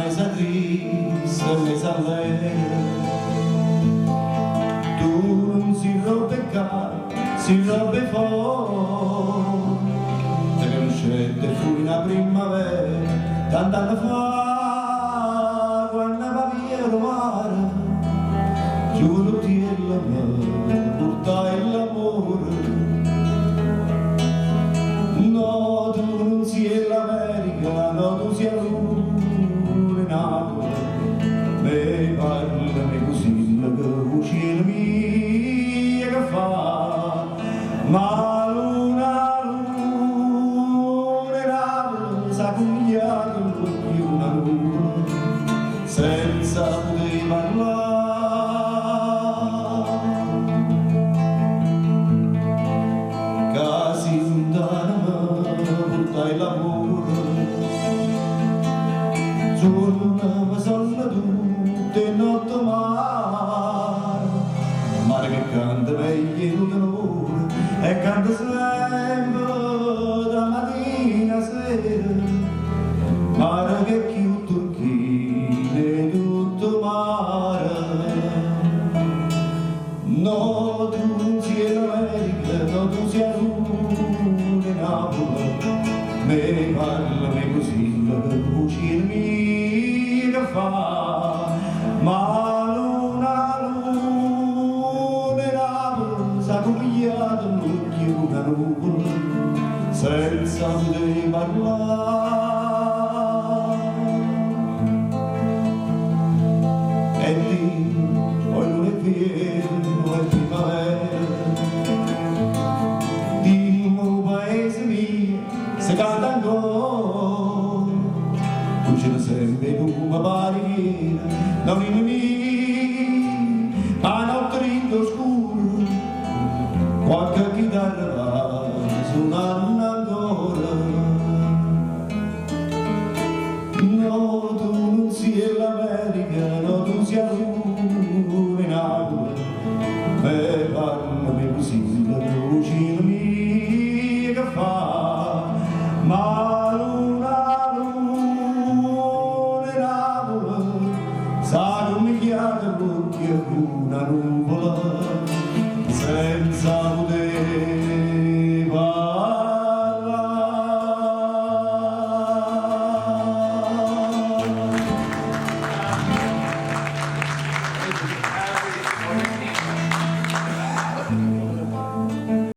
mesa triste, mesa allegra. Tu non si rompe qua, si rompe fuori, e che non scende fu una primavera, tant'anni fa, quando va via il mare, giuro ti e l'amore, portai l'amore. No, tu non sei l'America, no, tu sei l'Une Napoli, me parlami così, la cucina mia che fa, ma luna Napoli, sa cogliato più una luna, senza poter parlare. Casi lontana portai l'amore, giorno mi sono tutte notte mare che canta meglio di l'amore e canta sempre da mattina a sera, mare che chiude turchine tutto mare. No, tu non sei l'America, no, tu sei l'Une Napoli, me parlami così, la cucina mia che fa, ma Lune Napoli, sa cogliato l'occhio una nuvola, senza poter parlare. E lì, poi non è vero, non è primavera, dimmo paese mio, se canta ancora, tu ce ne sempre in una barriera, non in me, ma notte rindo scuro, qualche chitarra va suonando ancora. No, tu non sei l'America, no, tu sei l'Une Napoli, me parlami così, la cucina mia che fa, ma